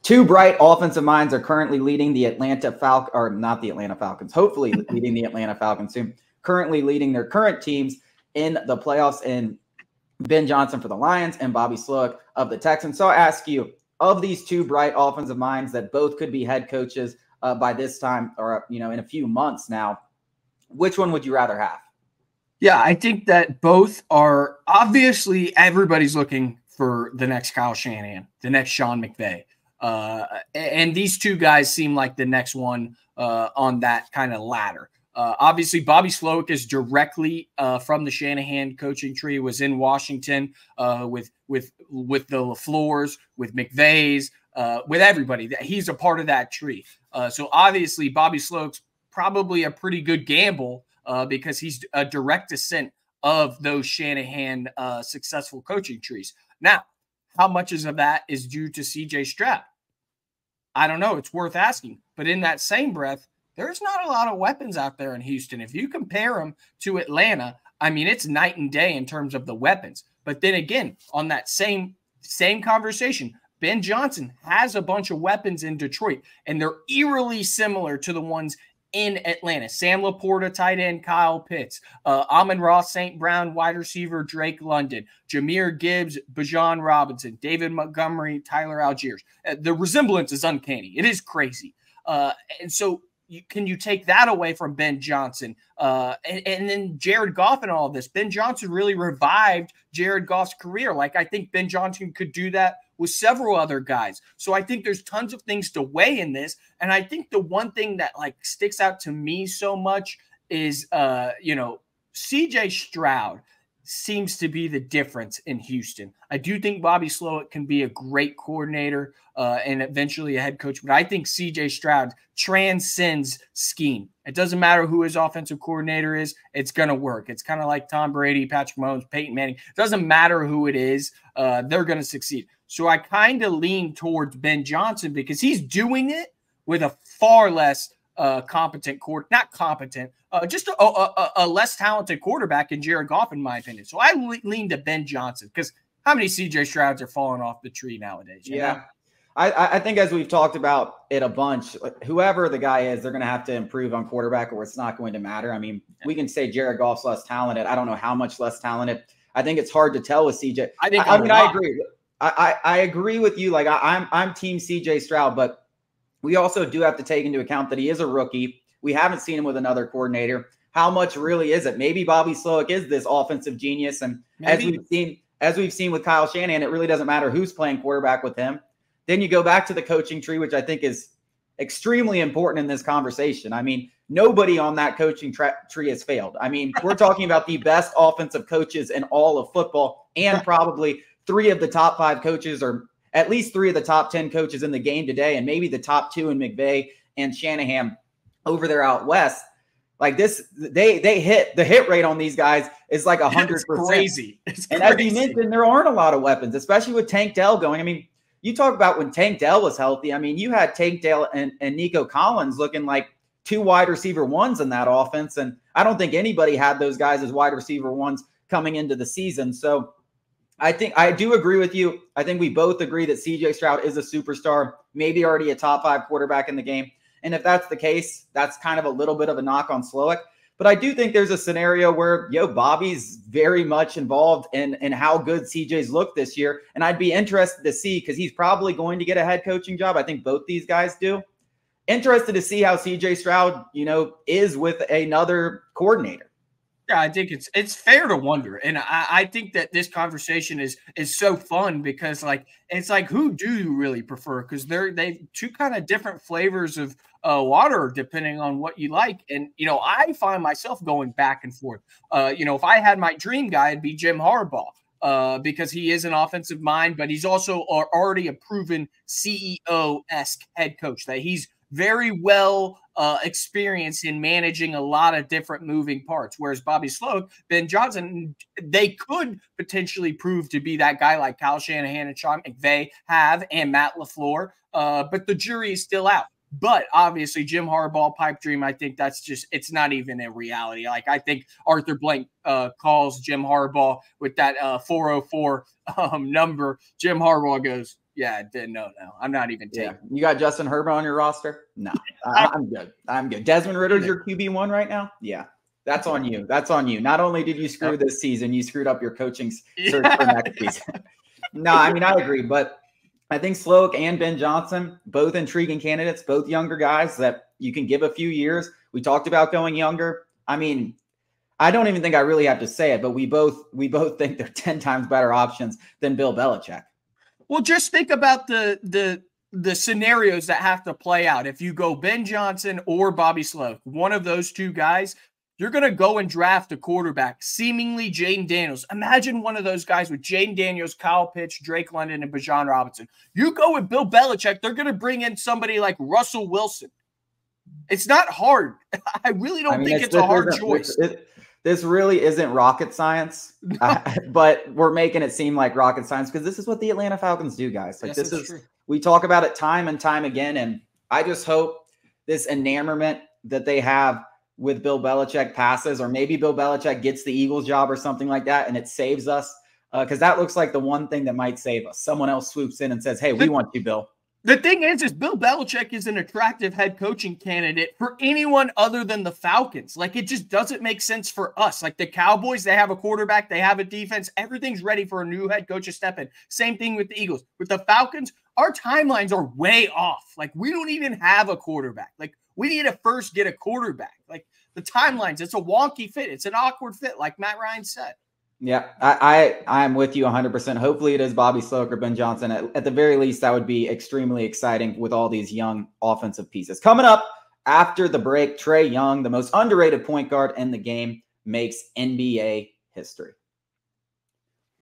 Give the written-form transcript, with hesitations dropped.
two bright offensive minds are currently leading the Atlanta Falcons, or not the Atlanta Falcons, hopefully leading the Atlanta Falcons soon, currently leading their current teams in the playoffs, in Ben Johnson for the Lions and Bobby Slowik of the Texans. So I ask you, of these two bright offensive minds that both could be head coaches by this time, or in a few months now, which one would you rather have? Yeah, I think that both are, obviously everybody's looking for the next Kyle Shanahan, the next Sean McVay. And these two guys seem like the next one on that kind of ladder. Obviously, Bobby Slowik is directly from the Shanahan coaching tree, was in Washington with the LaFleurs, with McVay's, with everybody. He's a part of that tree. So obviously, Bobby Slowik's probably a pretty good gamble because he's a direct descent of those Shanahan successful coaching trees. Now, how much of that is due to C.J. Stroud? I don't know. It's worth asking. But in that same breath, there's not a lot of weapons out there in Houston. If you compare them to Atlanta, I mean, it's night and day in terms of the weapons. But then again, on that same conversation, Ben Johnson has a bunch of weapons in Detroit, and they're eerily similar to the ones in Atlanta. Sam Laporta, tight end, Kyle Pitts, Amon-Ra St. Brown, wide receiver, Drake London, Jahmyr Gibbs, Bijan Robinson, David Montgomery, Tyler Algiers. The resemblance is uncanny. It is crazy. And so can you take that away from Ben Johnson? And then Jared Goff and all of this. Ben Johnson really revived Jared Goff's career. Like, I think Ben Johnson could do that with several other guys. So I think there's tons of things to weigh in this. And I think the one thing that sticks out to me so much is, CJ Stroud seems to be the difference in Houston. I do think Bobby Slowik can be a great coordinator and eventually a head coach, but I think CJ Stroud transcends scheme. It doesn't matter who his offensive coordinator is, it's going to work. It's kind of like Tom Brady, Patrick Mahomes, Peyton Manning. It doesn't matter who it is, they're going to succeed. So I kind of lean towards Ben Johnson because he's doing it with a far less competent not competent, just a less talented quarterback in Jared Goff, in my opinion. So I lean to Ben Johnson because how many CJ Strouds are falling off the tree nowadays? Yeah. I think, as we've talked about it a bunch, whoever the guy is, they're going to have to improve on quarterback or it's not going to matter. I mean, we can say Jared Goff's less talented. I don't know how much less talented. I think it's hard to tell with CJ. I agree. I agree with you. Like, I'm team CJ Stroud, but we also do have to take into account that he is a rookie. We haven't seen him with another coordinator. How much really is it? Maybe Bobby Slowik is this offensive genius. And as we've seen with Kyle Shanahan, it really doesn't matter who's playing quarterback with him. Then you go back to the coaching tree, which I think is extremely important in this conversation. I mean, nobody on that coaching tree has failed. I mean, we're talking about the best offensive coaches in all of football, and probably 3 of the top 5 coaches, or at least 3 of the top 10 coaches in the game today, and maybe the top 2 in McVay and Shanahan over there out west. Like this, they hit the hit rate on these guys is like 100%. It's crazy. And as you mentioned, there aren't a lot of weapons, especially with Tank Dell going. I mean, you talk about when Tank Dell was healthy. I mean, you had Tank Dell and Nico Collins looking like 2 wide receiver ones in that offense. And I don't think anybody had those guys as wide receiver ones coming into the season. So I think I do agree with you. I think we both agree that CJ Stroud is a superstar, maybe already a top 5 quarterback in the game. And if that's the case, that's kind of a little bit of a knock on Slowik. But I do think there's a scenario where, Bobby's very much involved in how good CJ's looked this year. And I'd be interested to see, because he's probably going to get a head coaching job. I think both these guys do. Interested to see how CJ Stroud, is with another coordinator. Yeah, I think it's fair to wonder. And I think that this conversation is so fun because it's like, who do you really prefer? Because they've 2 kind of different flavors of water depending on what you like. And, I find myself going back and forth. If I had my dream guy, it'd be Jim Harbaugh because he is an offensive mind, but he's also already a proven CEO-esque head coach that he's very well experienced in managing a lot of different moving parts. Whereas Bobby Slowik, Ben Johnson, they could potentially prove to be that guy like Kyle Shanahan and Sean McVay have, and Matt LaFleur. But the jury is still out. But obviously, Jim Harbaugh pipe dream, I think it's not even a reality. Like, I think Arthur Blank calls Jim Harbaugh with that 404 number. Jim Harbaugh goes, Yeah, no. I'm not even taking. Yeah. You got Justin Herbert on your roster? No, I'm good. I'm good. Desmond Ritter's your QB1 right now? Yeah. That's on you. That's on you. Not only did you screw this season, you screwed up your coaching search for next season. No, I mean, I agree. But I think Slowik and Ben Johnson, both intriguing candidates, both younger guys that you can give a few years. We talked about going younger. I mean, I don't even think I really have to say it, but we both think they're 10 times better options than Bill Belichick. Well, just think about the scenarios that have to play out. If you go Ben Johnson or Bobby Slowik, one of those two guys, you're going to go and draft a quarterback, seemingly Jaden Daniels. Imagine one of those guys with Jaden Daniels, Kyle Pitts, Drake London, and Bijan Robinson. You go with Bill Belichick, they're going to bring in somebody like Russell Wilson. It's not hard. I really don't think it's a hard choice. This really isn't rocket science, but we're making it seem like rocket science because this is what the Atlanta Falcons do, guys. Like this is true. We talk about it time and time again, and I just hope this enamorment that they have with Bill Belichick passes, or maybe Bill Belichick gets the Eagles job or something like that, and it saves us because that looks like the one thing that might save us. Someone else swoops in and says, "Hey, we want you, Bill." The thing is Bill Belichick is an attractive head coaching candidate for anyone other than the Falcons. Like, it just doesn't make sense for us. Like, the Cowboys, they have a quarterback, they have a defense. Everything's ready for a new head coach to step in. Same thing with the Eagles. With the Falcons, our timelines are way off. Like, we don't even have a quarterback. Like, we need to first get a quarterback. Like, the timelines, it's a wonky fit. It's an awkward fit, like Matt Ryan said. Yeah, I'm with you 100%. Hopefully it is Bobby Slowik or Ben Johnson. At the very least, that would be extremely exciting with all these young offensive pieces. Coming up after the break, Trae Young, the most underrated point guard in the game, makes NBA history.